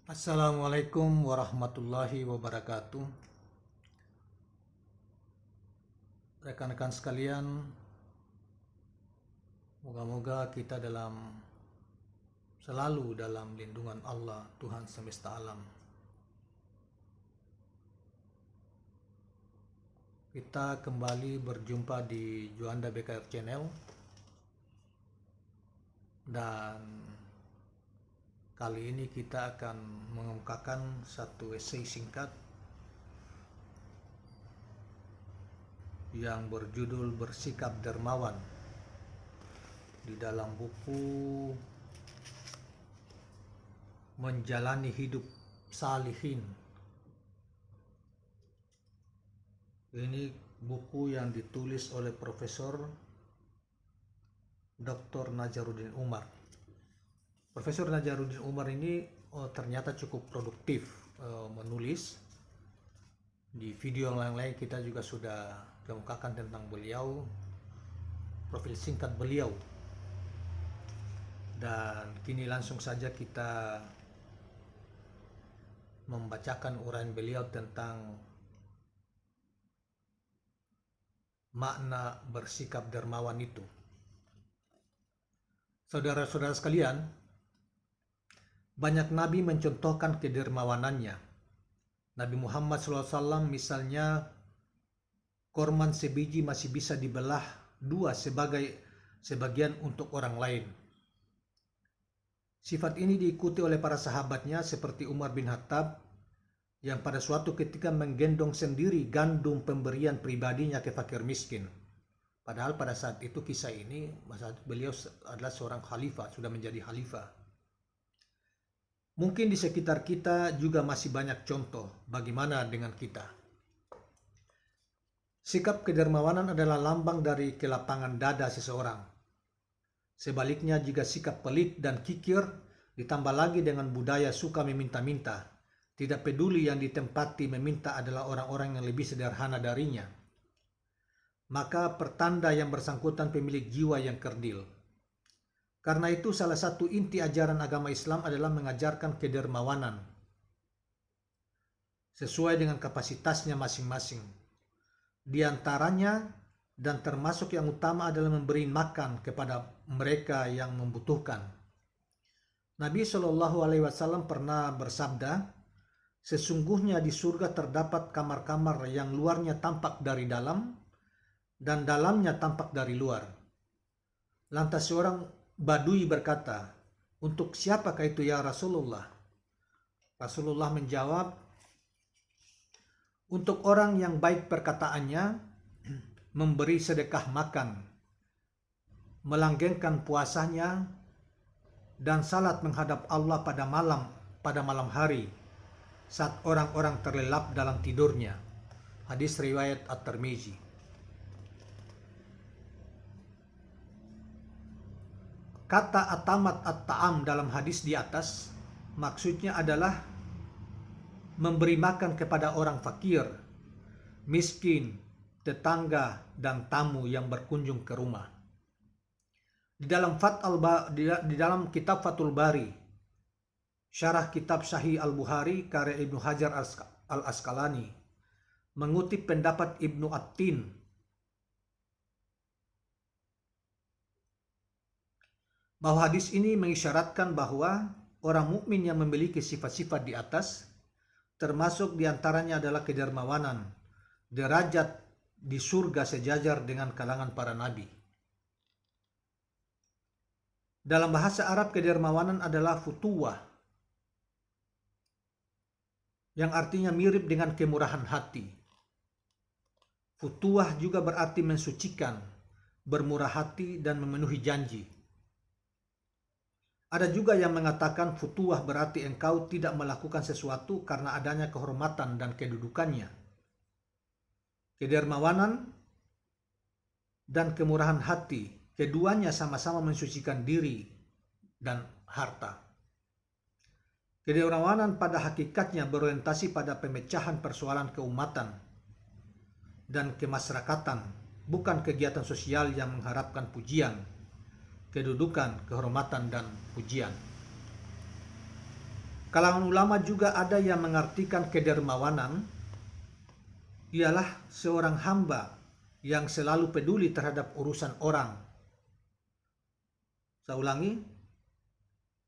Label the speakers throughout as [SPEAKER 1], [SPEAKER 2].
[SPEAKER 1] Assalamualaikum warahmatullahi wabarakatuh. Rekan-rekan sekalian, moga-moga kita selalu dalam lindungan Allah, Tuhan semesta alam. Kita kembali berjumpa di Juanda BKR Channel, dan kali ini kita akan mengemukakan satu esai singkat yang berjudul Bersikap Dermawan di dalam buku Menjalani Hidup Salihin. Ini buku yang ditulis oleh Profesor Dr. Najaruddin Umar. Profesor Najaruddin Umar ini ternyata cukup produktif menulis. Di video yang lain-lain kita juga sudah kemukakan tentang beliau, profil singkat beliau. Dan kini langsung saja kita membacakan uraian beliau tentang makna bersikap dermawan itu. Saudara-saudara sekalian, banyak nabi mencontohkan kedermawanannya. Nabi Muhammad SAW misalnya, korman sebiji masih bisa dibelah dua sebagian untuk orang lain. Sifat ini diikuti oleh para sahabatnya seperti Umar bin Khattab yang pada suatu ketika menggendong sendiri gandum pemberian pribadinya ke fakir miskin. Padahal pada saat itu kisah ini, beliau adalah seorang khalifah, sudah menjadi khalifah. Mungkin di sekitar kita juga masih banyak contoh. Bagaimana dengan kita? Sikap kedermawanan adalah lambang dari kelapangan dada seseorang. Sebaliknya, jika sikap pelit dan kikir ditambah lagi dengan budaya suka meminta-minta, tidak peduli yang ditempati meminta adalah orang-orang yang lebih sederhana darinya, maka pertanda yang bersangkutan pemilik jiwa yang kerdil. Karena itu salah satu inti ajaran agama Islam adalah mengajarkan kedermawanan sesuai dengan kapasitasnya masing-masing. Di antaranya dan termasuk yang utama adalah memberi makan kepada mereka yang membutuhkan. Nabi Shallallahu Alaihi Wasallam pernah bersabda, sesungguhnya di surga terdapat kamar-kamar yang luarnya tampak dari dalam dan dalamnya tampak dari luar. Lantas seorang Badui berkata, untuk siapakah itu ya Rasulullah? Rasulullah menjawab, untuk orang yang baik perkataannya, memberi sedekah makan, melanggengkan puasanya, dan salat menghadap Allah pada malam hari saat orang-orang terlelap dalam tidurnya. Hadis riwayat At-Tirmizi. Kata atamat at-ta'am dalam hadis di atas maksudnya adalah memberi makan kepada orang fakir, miskin, tetangga, dan tamu yang berkunjung ke rumah. Di dalam kitab Fathul Bari, syarah kitab Sahih Al-Bukhari karya Ibnu Hajar Al-Asqalani, mengutip pendapat Ibnu At-Tin, bahwa hadis ini mengisyaratkan bahwa orang mukmin yang memiliki sifat-sifat di atas, termasuk diantaranya adalah kedermawanan, derajat di surga sejajar dengan kalangan para nabi. Dalam bahasa Arab, kedermawanan adalah futuwah, yang artinya mirip dengan kemurahan hati. Futuwah juga berarti mensucikan, bermurah hati, dan memenuhi janji. Ada juga yang mengatakan futuwah berarti engkau tidak melakukan sesuatu karena adanya kehormatan dan kedudukannya. Kedermawanan dan kemurahan hati, keduanya sama-sama mensucikan diri dan harta. Kedermawanan pada hakikatnya berorientasi pada pemecahan persoalan keumatan dan kemasyarakatan, bukan kegiatan sosial yang mengharapkan pujian, kedudukan, kehormatan, dan pujian. Kalangan ulama juga ada yang mengartikan kedermawanan ialah seorang hamba yang selalu peduli terhadap urusan orang. Saya ulangi,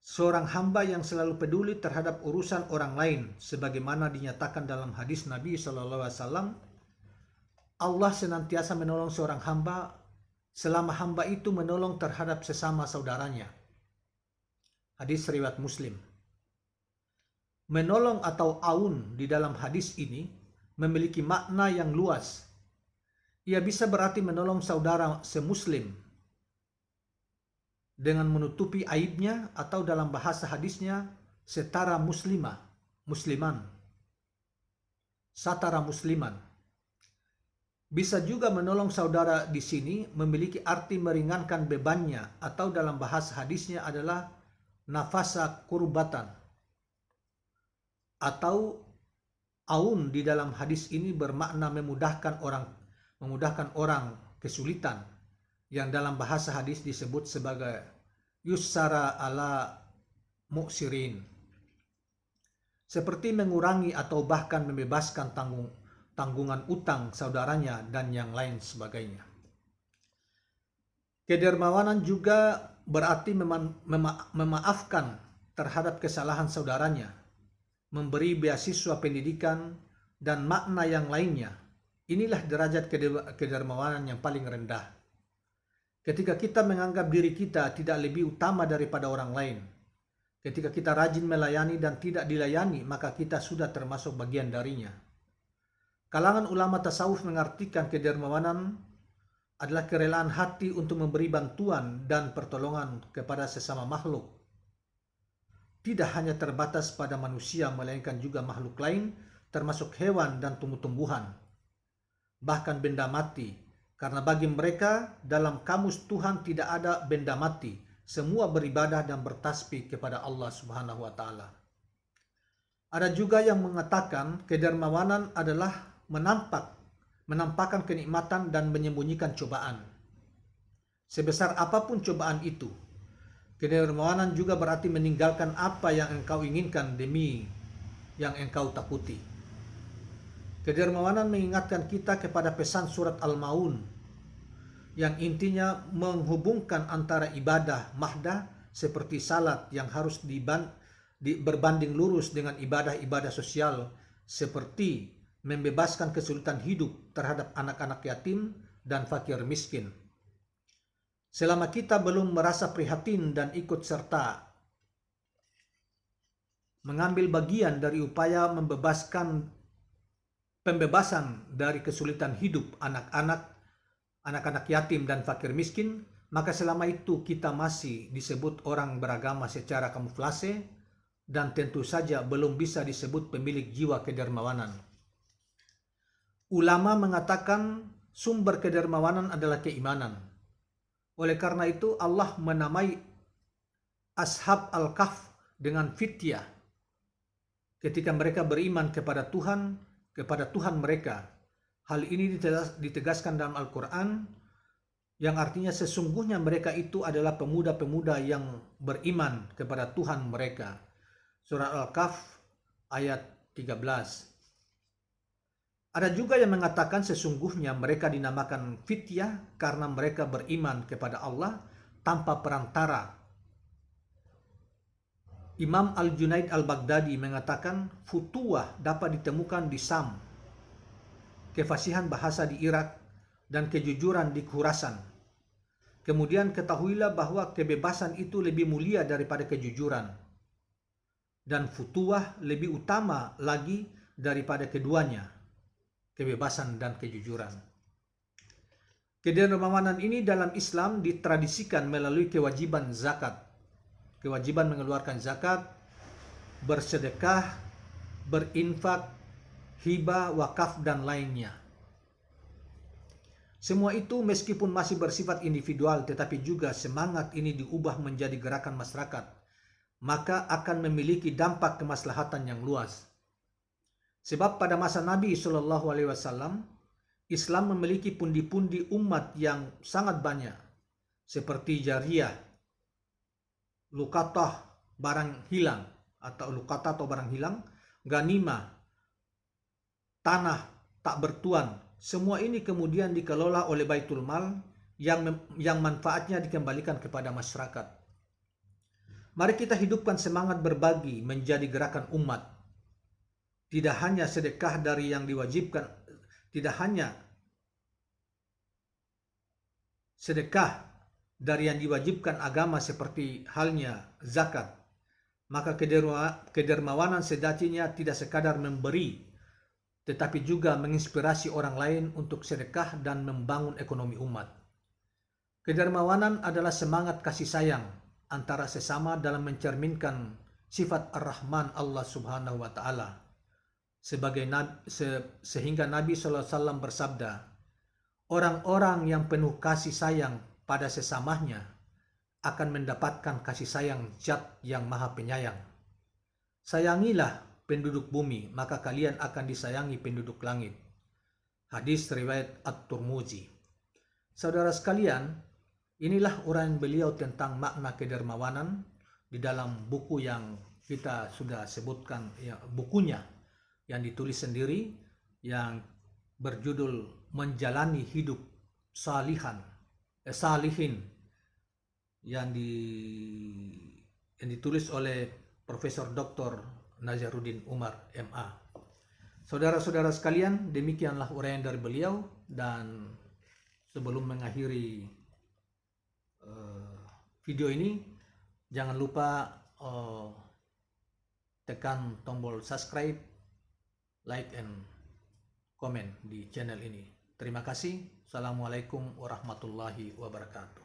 [SPEAKER 1] seorang hamba yang selalu peduli terhadap urusan orang lain, sebagaimana dinyatakan dalam hadis Nabi SAW, Allah senantiasa menolong seorang hamba selama hamba itu menolong terhadap sesama saudaranya. Hadis riwayat Muslim. Menolong atau aun di dalam hadis ini memiliki makna yang luas. Ia bisa berarti menolong saudara semuslim dengan menutupi aibnya, atau dalam bahasa hadisnya setara musliman, satara musliman. Bisa juga menolong saudara di sini memiliki arti meringankan bebannya, atau dalam bahasa hadisnya adalah nafasa kurbatan. Atau aun di dalam hadis ini bermakna memudahkan orang kesulitan, yang dalam bahasa hadis disebut sebagai yussara ala mu'sirin. Seperti mengurangi atau bahkan membebaskan tanggungan utang saudaranya dan yang lain sebagainya. Kedermawanan juga berarti memaafkan terhadap kesalahan saudaranya, memberi beasiswa pendidikan, dan makna yang lainnya. Inilah derajat kedermawanan yang paling rendah. Ketika kita menganggap diri kita tidak lebih utama daripada orang lain, ketika kita rajin melayani dan tidak dilayani, maka kita sudah termasuk bagian darinya. Kalangan ulama tasawuf mengartikan kedermawanan adalah kerelaan hati untuk memberi bantuan dan pertolongan kepada sesama makhluk. Tidak hanya terbatas pada manusia, melainkan juga makhluk lain, termasuk hewan dan tumbuh-tumbuhan, bahkan benda mati, karena bagi mereka dalam kamus Tuhan tidak ada benda mati, semua beribadah dan bertasbih kepada Allah Subhanahu wa Ta'ala. Ada juga yang mengatakan kedermawanan adalah menampakkan kenikmatan dan menyembunyikan cobaan. Sebesar apapun cobaan itu, kedermawanan juga berarti meninggalkan apa yang engkau inginkan demi yang engkau takuti. Kedermawanan mengingatkan kita kepada pesan surat Al-Maun yang intinya menghubungkan antara ibadah mahdah seperti salat yang harus berbanding lurus dengan ibadah-ibadah sosial seperti membebaskan kesulitan hidup terhadap anak-anak yatim dan fakir miskin. Selama kita belum merasa prihatin dan ikut serta mengambil bagian dari upaya pembebasan dari kesulitan hidup anak-anak yatim dan fakir miskin, maka selama itu kita masih disebut orang beragama secara kamuflase dan tentu saja belum bisa disebut pemilik jiwa kedermawanan. Ulama mengatakan sumber kedermawanan adalah keimanan. Oleh karena itu Allah menamai Ashab Al-Kahf dengan fityah ketika mereka beriman kepada Tuhan mereka. Hal ini ditegaskan dalam Al-Quran yang artinya sesungguhnya mereka itu adalah pemuda-pemuda yang beriman kepada Tuhan mereka. Surah Al-Kahf ayat 13. Ada juga yang mengatakan sesungguhnya mereka dinamakan fityah karena mereka beriman kepada Allah tanpa perantara. Imam Al-Junaid Al-Baghdadi mengatakan futuwah dapat ditemukan di Sam, kefasihan bahasa di Irak, dan kejujuran di Khurasan. Kemudian ketahuilah bahwa kebebasan itu lebih mulia daripada kejujuran, dan futuwah lebih utama lagi daripada keduanya, kebebasan dan kejujuran. Kedermawanan ini dalam Islam ditradisikan melalui kewajiban zakat, kewajiban mengeluarkan zakat, bersedekah, berinfak, hibah, wakaf, dan lainnya. Semua itu meskipun masih bersifat individual, tetapi juga semangat ini diubah menjadi gerakan masyarakat, maka akan memiliki dampak kemaslahatan yang luas. Sebab pada masa Nabi SAW, Islam memiliki pundi-pundi umat yang sangat banyak, seperti jariyah, lukatah, barang hilang, atau lukata atau barang hilang, ganimah, tanah tak bertuan, semua ini kemudian dikelola oleh Baitul Mal yang manfaatnya dikembalikan kepada masyarakat. Mari kita hidupkan semangat berbagi menjadi gerakan umat. Tidak hanya sedekah dari yang diwajibkan, tidak hanya sedekah dari yang diwajibkan agama seperti halnya zakat, maka kedermawanan sejatinya tidak sekadar memberi, tetapi juga menginspirasi orang lain untuk sedekah dan membangun ekonomi umat. Kedermawanan adalah semangat kasih sayang antara sesama dalam mencerminkan sifat Ar-Rahman Allah Subhanahu wa taala. Sehingga Nabi SAW bersabda, orang-orang yang penuh kasih sayang pada sesamanya akan mendapatkan kasih sayang Zat yang Maha Penyayang. Sayangilah penduduk bumi, maka kalian akan disayangi penduduk langit. Hadis riwayat At-Tirmidzi. Saudara sekalian, inilah uraian beliau tentang makna kedermawanan di dalam buku yang kita sudah sebutkan, ya, bukunya yang ditulis sendiri yang berjudul Menjalani Hidup Salihin yang ditulis oleh Profesor Dr. Nazaruddin Umar MA. Saudara-saudara sekalian, demikianlah uraian dari beliau, dan sebelum mengakhiri video ini, jangan lupa tekan tombol subscribe, like, and comment di channel ini. Terima kasih. Assalamualaikum warahmatullahi wabarakatuh.